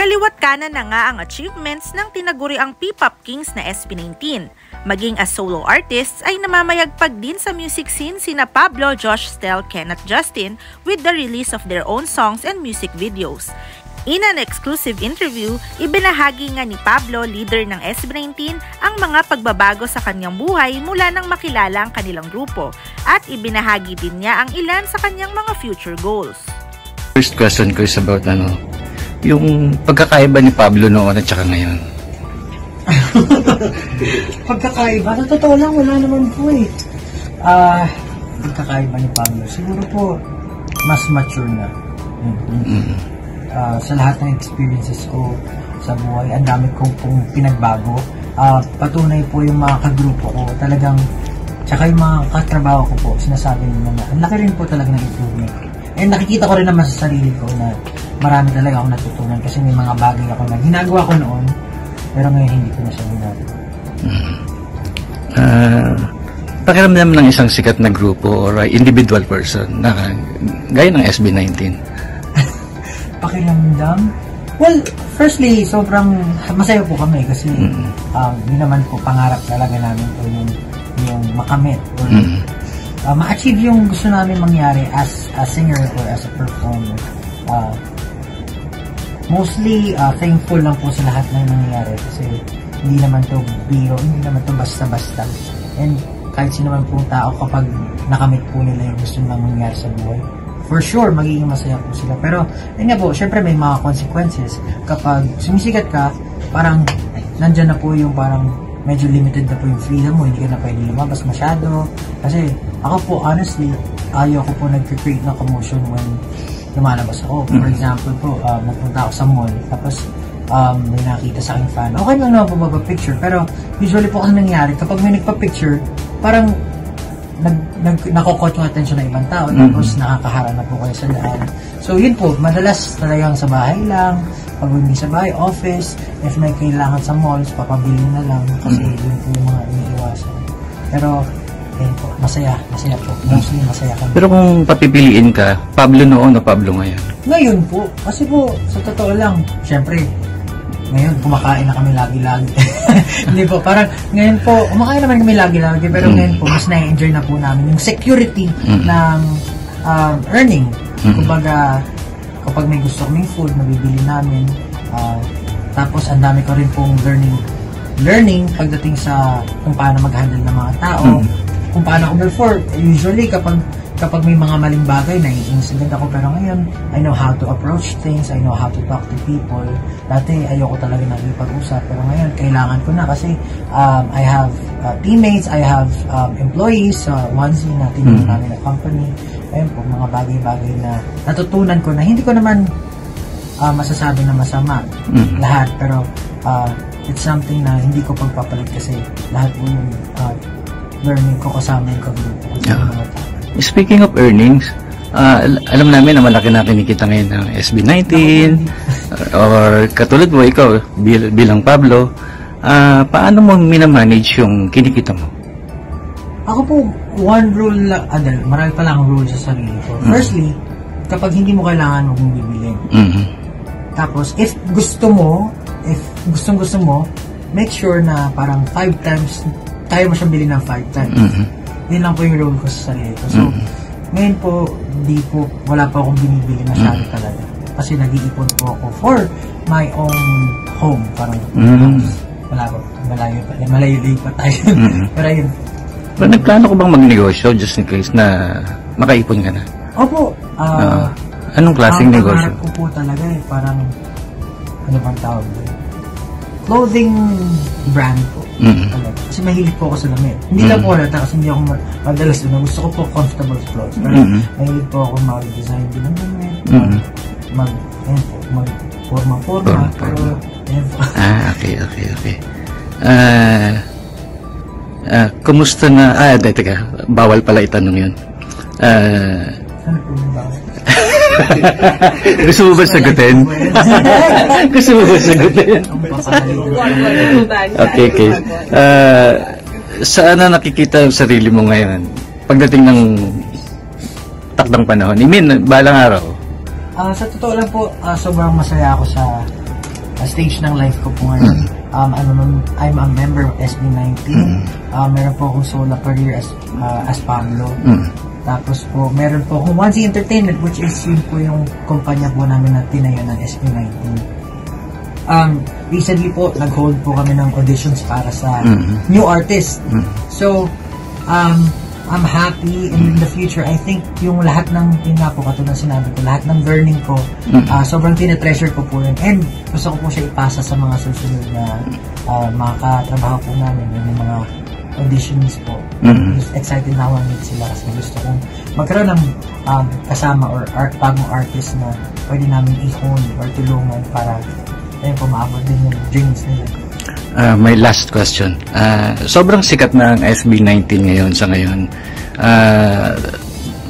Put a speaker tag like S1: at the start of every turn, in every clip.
S1: Kaliwat kanan na nga ang achievements ng tinaguriang P-pop kings na SB19. Maging as solo artists ay namamayagpag din sa music scene sina Pablo, Josh, Stel, Ken at Justin with the release of their own songs and music videos. In an exclusive interview, ibinahagi nga ni Pablo, leader ng SB19, ang mga pagbabago sa kanyang buhay mula nang makilala ang kanilang grupo at ibinahagi din niya ang ilan sa kanyang mga future goals.
S2: First question ko is about yung pagkakaiba ni Pablo noon at saka ngayon.
S3: Pagkakaiba? Sa totoo lang, wala naman po eh. Pagkakaiba ni Pablo, siguro po, mas mature na. Sa lahat ng experiences ko sa buhay, ang dami kong pong pinagbago. Patunay po yung mga kagrupo ko, talagang, tsaka yung mga katrabaho ko po, sinasabi nila na, ang laki rin po talaga ng improvement. And nakikita ko rin naman sa sarili ko na marami talaga akong natutunan kasi may mga bagay ako na ginagawa ko noon, pero ngayon hindi ko na siya ginagawa.
S2: Pakiramdam ng isang sikat na grupo or individual person na gaya ng SB19.
S3: Pakiramdam? Well, firstly, sobrang masaya po kami kasi yun naman po pangarap talaga namin po yung makamit or ma-achieve yung gusto namin mangyari as a singer or as a performer. Mostly thankful lang po sa lahat ng nangyayari kasi hindi naman to biro, hindi naman to basta-basta. And kahit sino man pong tao kapag nakamit po nila yung gusto nilang mangyari sa buhay, for sure magiging masaya po sila. Pero yun nga po, syempre may mga consequences. Kapag sumisikat ka, parang nandyan na po yung parang medyo limited na po yung freedom mo, hindi ka na pwede lumabas masyado. Kasi ako po, honestly, ayaw ko po nag-create ng commotion when lumalabas ako. For example po, nagpunta ako sa mall, tapos may nakita sa aking fan. Okay lang naman po magpa-picture, pero usually po kasi nangyari, kapag may nagpa-picture, parang nakokot yung attention ng ibang tao, tapos nakakahara na po kayo sa daan. So yun po, madalas talagang sa bahay lang, pag hindi sa bahay, office, if may kailangan sa malls, papabili na lang, kasi yun po yung mga iniiwasan. Pero, yun po, masaya po. Mostly masaya kami.
S2: Pero kung papipiliin ka, Pablo noon o Pablo ngayon?
S3: Ngayon po, kasi po, sa totoo lang, syempre, ngayon, kumakain na kami lagi-lagi. Hindi po, parang ngayon po, kumakain naman kami lagi-lagi, pero ngayon po, mas na-enjoy na po namin yung security ng earning. Kumbaga, kapag may gusto kaming food, mabibili namin. Tapos, ang dami ko rin pong learning pagdating sa kung paano mag-handle ng mga tao. Kung paano ako before, usually kapag may mga maling bagay, nai-incident ako, pero ngayon, I know how to approach things, I know how to talk to people. Dati, ayoko talaga nakipag-usap, pero ngayon, kailangan ko na kasi I have teammates, I have employees, onesie na tinulong namin na company. Ayun po, mga bagay-bagay na natutunan ko na hindi ko naman masasabi na masama lahat, pero it's something na hindi ko pagpapalit kasi lahat po yung learning ko kasama yung kagrupo ko sa mga tao.
S2: Speaking of earnings, alam namin na malaki na kinikita ngayon ng SB19 or katulad mo, ikaw bilang Pablo, paano mo minamanage yung kinikita mo?
S3: Ako po, one rule, marami pa lang rule sa sarili ko. Firstly, kapag hindi mo kailangan, huwag mong bibilin. Tapos, if gustong gusto mo, make sure na parang 5 times, kaya mo siyang bilhin ng 5 times. Yun lang po yung rule ko sa sarili ko. So, ngayon po, wala pa akong binibili masyado talaga. Kasi nag-iipon po ako for my own home. Parang malayo pa tayo. Pero yun.
S2: Pero nagplano ko bang magnegosyo just in case na makaipon ka na?
S3: Opo.
S2: Anong klaseng negosyo?
S3: Ang ko po talaga parang, ano bang tawag doon? Clothing brand po. Kasi mahilig po ako sa damit. Hindi lang po halata kasi hindi ako madalas doon. Gusto ko po comfortable clothes. Pero mahilig po ako mag-design din ng damit. Mag-forma-forma. Pero,
S2: okay. Kumusta na, teka, bawal pala itanong yun.
S3: Ano po yung bawal?
S2: Gusto mo ba sagutin? Gusto mo ba sagutin? Okay. Saan na nakikita ang sarili mo ngayon? Pagdating ng takdang panahon. I mean, balang araw.
S3: Sa totoo lang po, sobrang masaya ako sa stage ng life ko po ngayon. I'm a member of SB19. Meron po akong solo career as Pablo. Tapos po, meron po akong 1Z Entertainment, which is yun po yung kumpanya po namin na tinayo ng SB19. Recently po, nag-hold po kami ng auditions para sa new artist. So, I'm happy, and in the future, I think yung lahat ng, yun nga po, katulad ng sinabi ko, lahat ng learning ko, sobrang tinetreasure ko po yun. And gusto ko po siya ipasa sa mga susunod na mga katrabaho po namin, yung mga auditions po. Excited na ako meet sila kasi gusto kong magkaroon ng kasama or bagong artist na pwede namin i-hone or tulungan para ayun po, maabot din yung dreams nila.
S2: My last question. Sobrang sikat na ang SB19 ngayon sa ngayon.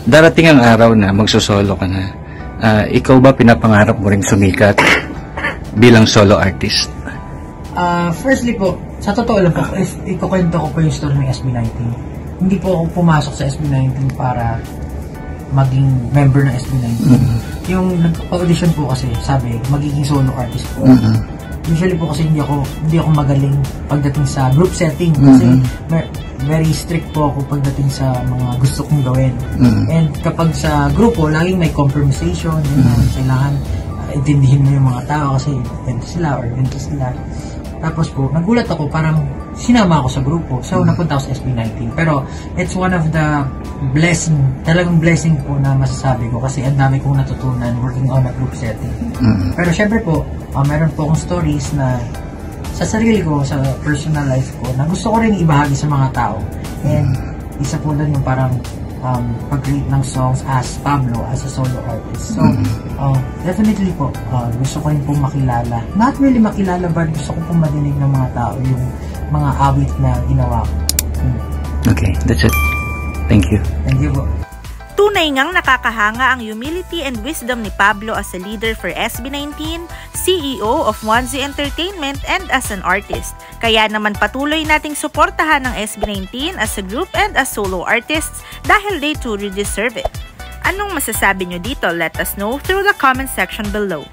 S2: Darating ang araw na magsosolo ka na. Ikaw ba pinapangarap mo ring sumikat bilang solo artist?
S3: Firstly po, sa totoo lang po, ikukwento ko po yung story ng SB19. Hindi po ako pumasok sa SB19 para maging member ng SB19. Yung nag-audition po kasi, sabi, magiging solo artist po. Usually po kasi hindi ako magaling pagdating sa group setting kasi very strict po ako pagdating sa mga gusto kong gawin. And kapag sa grupo, laging may compromisation, kailangan intindihin mo yung mga tao kasi ganito sila or ganito sila. Tapos po, nagulat ako, parang sinama ako sa grupo. So, napunta ako sa SB19. Pero, it's one of the talagang blessing po na masasabi ko kasi ang dami kong natutunan working on a group setting. Pero, syempre po, meron po akong stories na sa sarili ko, sa personal life ko, na gusto ko rin ibahagi sa mga tao. And, isa po doon yung parang pag-create ng songs as Pablo, as a solo artist. So, definitely po, gusto ko rin pong makilala. Not really makilala, but gusto ko pong madinig ng mga tao yung mga awit na ginawa ko.
S2: Okay, that's it. Thank you.
S3: Thank you po.
S1: Tunay ngang nakakahanga ang humility and wisdom ni Pablo as a leader for SB19, CEO of 1Z Entertainment, and as an artist. Kaya naman patuloy nating suportahan ng SB19 as a group and as solo artists dahil they truly deserve it. Anong masasabi nyo dito? Let us know through the comment section below.